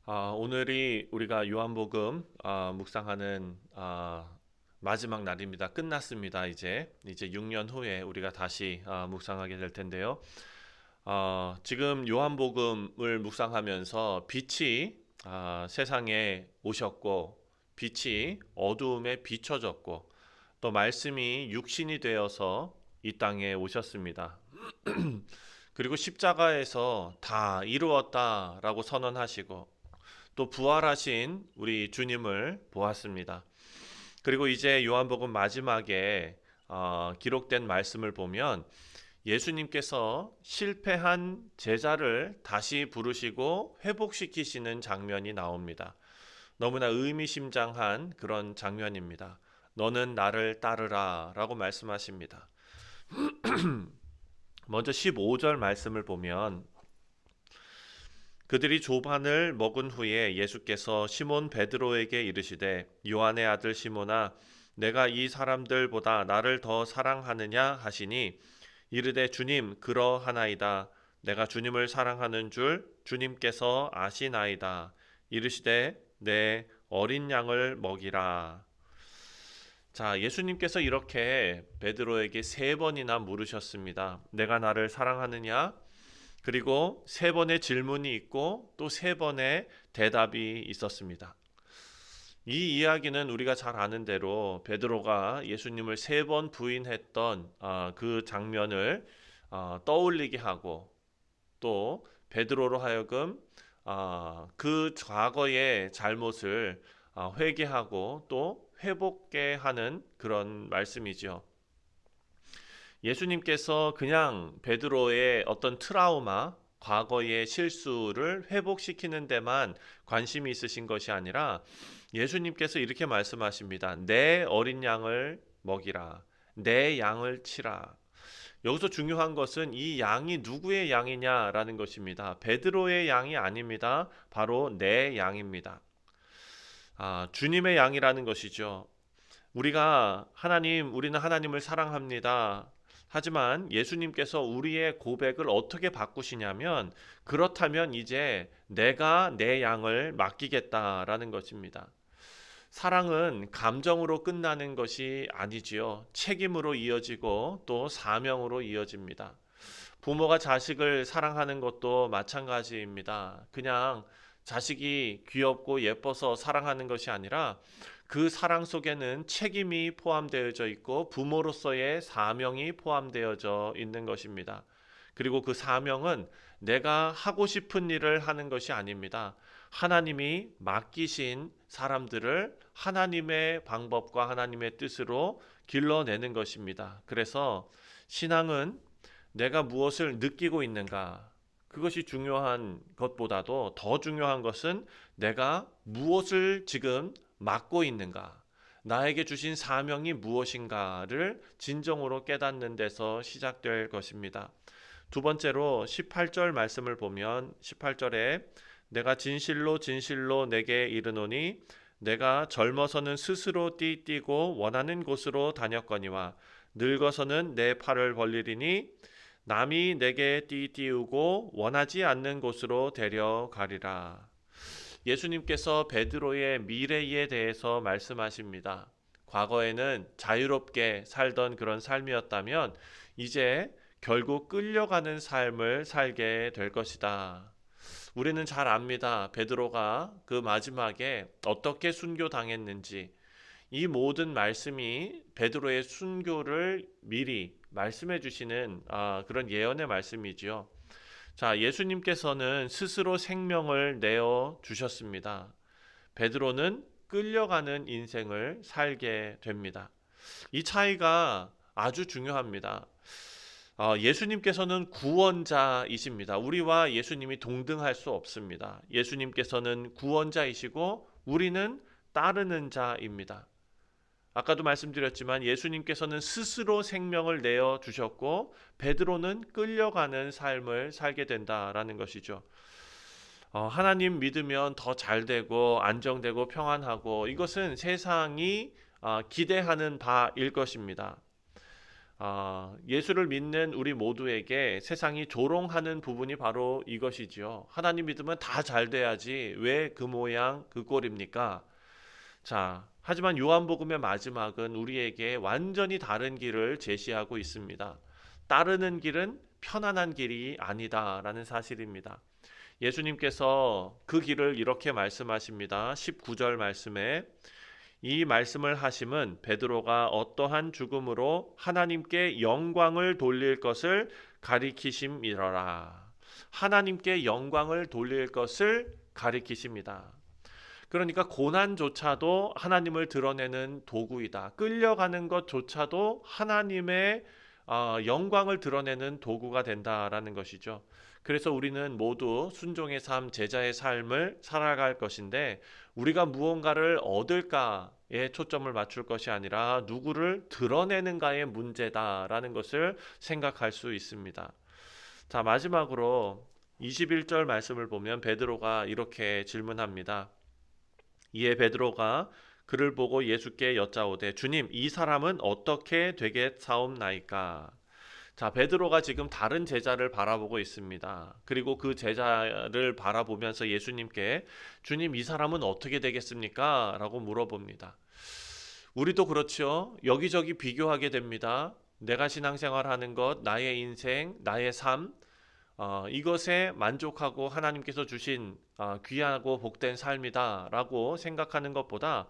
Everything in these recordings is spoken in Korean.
오늘이 우리가 요한복음 묵상하는 마지막 날입니다. 끝났습니다. 이제 6년 후에 우리가 다시 묵상하게 될 텐데요. 지금 요한복음을 묵상하면서 빛이 세상에 오셨고, 빛이 어두움에 비춰졌고, 또 말씀이 육신이 되어서 이 땅에 오셨습니다. 그리고 십자가에서 다 이루었다라고 선언하시고, 또 부활하신 우리 주님을 보았습니다. 그리고 이제 요한복음 마지막에 기록된 말씀을 보면 예수님께서 실패한 제자를 다시 부르시고 회복시키시는 장면이 나옵니다. 너무나 의미심장한 그런 장면입니다. 너는 나를 따르라 라고 말씀하십니다. 먼저 15절 말씀을 보면 그들이 조반을 먹은 후에 예수께서 시몬 베드로에게 이르시되 요한의 아들 시몬아 내가 이 사람들보다 나를 더 사랑하느냐 하시니 이르되 주님 그러하나이다. 내가 주님을 사랑하는 줄 주님께서 아시나이다. 이르시되 내 어린 양을 먹이라. 자, 예수님께서 이렇게 베드로에게 세 번이나 물으셨습니다. 내가 나를 사랑하느냐? 그리고 세 번의 질문이 있고 또 세 번의 대답이 있었습니다. 이 이야기는 우리가 잘 아는 대로 베드로가 예수님을 세 번 부인했던 그 장면을 떠올리게 하고 또 베드로로 하여금 그 과거의 잘못을 회개하고 또 회복게 하는 그런 말씀이죠. 예수님께서 그냥 베드로의 어떤 트라우마, 과거의 실수를 회복시키는 데만 관심이 있으신 것이 아니라 예수님께서 이렇게 말씀하십니다. 내 어린 양을 먹이라. 내 양을 치라. 여기서 중요한 것은 이 양이 누구의 양이냐라는 것입니다. 베드로의 양이 아닙니다. 바로 내 양입니다. 주님의 양이라는 것이죠. 우리는 하나님을 사랑합니다. 하지만 예수님께서 우리의 고백을 어떻게 바꾸시냐면 그렇다면 이제 내가 내 양을 맡기겠다라는 것입니다. 사랑은 감정으로 끝나는 것이 아니지요. 책임으로 이어지고 또 사명으로 이어집니다. 부모가 자식을 사랑하는 것도 마찬가지입니다. 그냥 자식이 귀엽고 예뻐서 사랑하는 것이 아니라 그 사랑 속에는 책임이 포함되어져 있고 부모로서의 사명이 포함되어져 있는 것입니다. 그리고 그 사명은 내가 하고 싶은 일을 하는 것이 아닙니다. 하나님이 맡기신 사람들을 하나님의 방법과 하나님의 뜻으로 길러내는 것입니다. 그래서 신앙은 내가 무엇을 느끼고 있는가, 그것이 중요한 것보다도 더 중요한 것은 내가 무엇을 지금 맡고 있는가, 나에게 주신 사명이 무엇인가를 진정으로 깨닫는 데서 시작될 것입니다. 두 번째로 18절 말씀을 보면 18절에 내가 진실로 진실로 내게 이르노니 내가 젊어서는 스스로 띠뛰고 원하는 곳으로 다녔거니와 늙어서는 내 팔을 벌리리니 남이 내게 띠띠우고 원하지 않는 곳으로 데려가리라. 예수님께서 베드로의 미래에 대해서 말씀하십니다. 과거에는 자유롭게 살던 그런 삶이었다면 이제 결국 끌려가는 삶을 살게 될 것이다. 우리는 잘 압니다. 베드로가 그 마지막에 어떻게 순교당했는지. 이 모든 말씀이 베드로의 순교를 미리 말씀해 주시는 그런 예언의 말씀이지요. 자, 예수님께서는 스스로 생명을 내어 주셨습니다. 베드로는 끌려가는 인생을 살게 됩니다. 이 차이가 아주 중요합니다. 예수님께서는 구원자이십니다. 우리와 예수님이 동등할 수 없습니다. 예수님께서는 구원자이시고 우리는 따르는 자입니다. 아까도 말씀드렸지만 예수님께서는 스스로 생명을 내어 주셨고 베드로는 끌려가는 삶을 살게 된다라는 것이죠. 하나님 믿으면 더 잘되고 안정되고 평안하고 이것은 세상이 기대하는 바일 것입니다. 예수를 믿는 우리 모두에게 세상이 조롱하는 부분이 바로 이것이지요. 하나님 믿으면 다 잘 돼야지 왜 그 모양 그 꼴입니까? 자, 하지만 요한복음의 마지막은 우리에게 완전히 다른 길을 제시하고 있습니다. 따르는 길은 편안한 길이 아니다라는 사실입니다. 예수님께서 그 길을 이렇게 말씀하십니다. 19절 말씀에 이 말씀을 하심은 베드로가 어떠한 죽음으로 하나님께 영광을 돌릴 것을 가리키심이러라. 하나님께 영광을 돌릴 것을 가리키십니다. 그러니까 고난조차도 하나님을 드러내는 도구이다. 끌려가는 것조차도 하나님의 영광을 드러내는 도구가 된다라는 것이죠. 그래서 우리는 모두 순종의 삶, 제자의 삶을 살아갈 것인데 우리가 무언가를 얻을까에 초점을 맞출 것이 아니라 누구를 드러내는가의 문제다라는 것을 생각할 수 있습니다. 자, 마지막으로 21절 말씀을 보면 베드로가 이렇게 질문합니다. 이에 베드로가 그를 보고 예수께 여짜오되 주님 이 사람은 어떻게 되겠사옵나이까. 자, 베드로가 지금 다른 제자를 바라보고 있습니다. 그리고 그 제자를 바라보면서 예수님께 주님 이 사람은 어떻게 되겠습니까? 라고 물어봅니다. 우리도 그렇죠. 여기저기 비교하게 됩니다. 내가 신앙생활하는 것, 나의 인생, 나의 삶, 이것에 만족하고 하나님께서 주신 귀하고 복된 삶이다라고 생각하는 것보다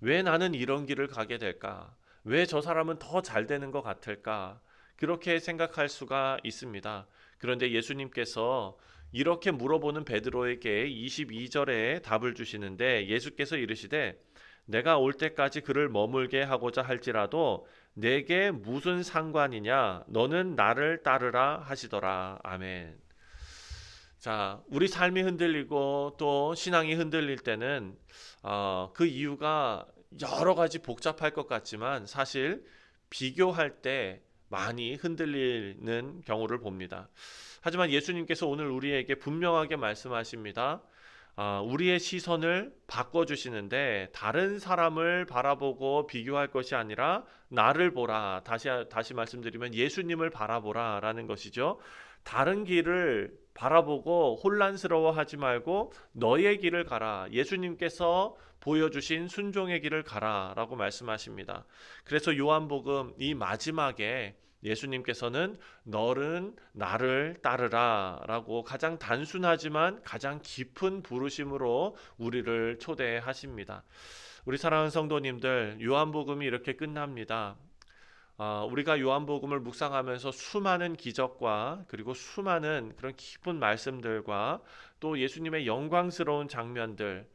왜 나는 이런 길을 가게 될까? 왜 저 사람은 더 잘 되는 것 같을까? 그렇게 생각할 수가 있습니다. 그런데 예수님께서 이렇게 물어보는 베드로에게 22절에 답을 주시는데 예수께서 이르시되 내가 올 때까지 그를 머물게 하고자 할지라도 내게 무슨 상관이냐? 너는 나를 따르라 하시더라. 아멘. 자, 우리 삶이 흔들리고 또 신앙이 흔들릴 때는 그 이유가 여러 가지 복잡할 것 같지만 사실 비교할 때 많이 흔들리는 경우를 봅니다. 하지만 예수님께서 오늘 우리에게 분명하게 말씀하십니다. 우리의 시선을 바꿔주시는데 다른 사람을 바라보고 비교할 것이 아니라 나를 보라. 다시 말씀드리면 예수님을 바라보라 라는 것이죠. 다른 길을 바라보고 혼란스러워하지 말고 너의 길을 가라. 예수님께서 보여주신 순종의 길을 가라 라고 말씀하십니다. 그래서 요한복음 이 마지막에 예수님께서는 너는 나를 따르라 라고 가장 단순하지만 가장 깊은 부르심으로 우리를 초대하십니다. 우리 사랑하는 성도님들, 요한복음이 이렇게 끝납니다. 우리가 요한복음을 묵상하면서 수많은 기적과 그리고 수많은 그런 깊은 말씀들과 또 예수님의 영광스러운 장면들,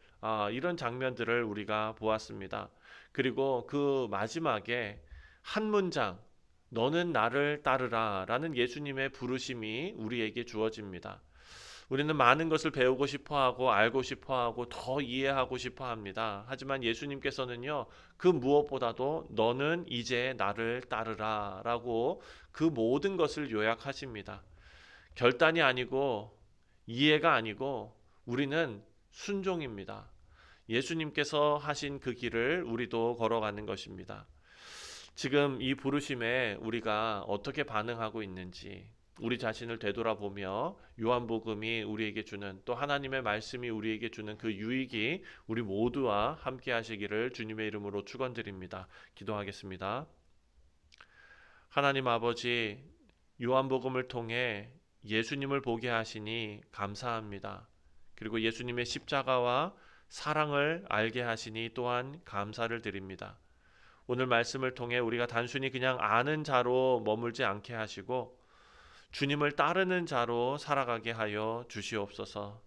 이런 장면들을 우리가 보았습니다. 그리고 그 마지막에 한 문장, 너는 나를 따르라 라는 예수님의 부르심이 우리에게 주어집니다. 우리는 많은 것을 배우고 싶어하고 알고 싶어하고 더 이해하고 싶어합니다. 하지만 예수님께서는요, 그 무엇보다도 너는 이제 나를 따르라 라고 그 모든 것을 요약하십니다. 결단이 아니고 이해가 아니고 우리는 순종입니다. 예수님께서 하신 그 길을 우리도 걸어가는 것입니다. 지금 이 부르심에 우리가 어떻게 반응하고 있는지 우리 자신을 되돌아보며 요한복음이 우리에게 주는 또 하나님의 말씀이 우리에게 주는 그 유익이 우리 모두와 함께 하시기를 주님의 이름으로 축원드립니다. 기도하겠습니다. 하나님 아버지, 요한복음을 통해 예수님을 보게 하시니 감사합니다. 그리고 예수님의 십자가와 사랑을 알게 하시니 또한 감사를 드립니다. 오늘 말씀을 통해 우리가 단순히 그냥 아는 자로 머물지 않게 하시고 주님을 따르는 자로 살아가게 하여 주시옵소서.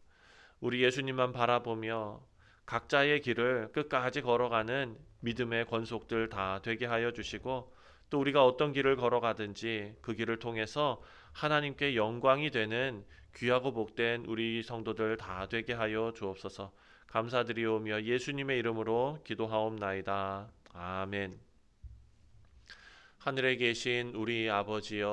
우리 예수님만 바라보며 각자의 길을 끝까지 걸어가는 믿음의 권속들 다 되게 하여 주시고 또 우리가 어떤 길을 걸어가든지 그 길을 통해서 하나님께 영광이 되는 귀하고 복된 우리 성도들 다 되게 하여 주옵소서. 감사드리오며 예수님의 이름으로 기도하옵나이다. 아멘. 하늘에 계신 우리 아버지여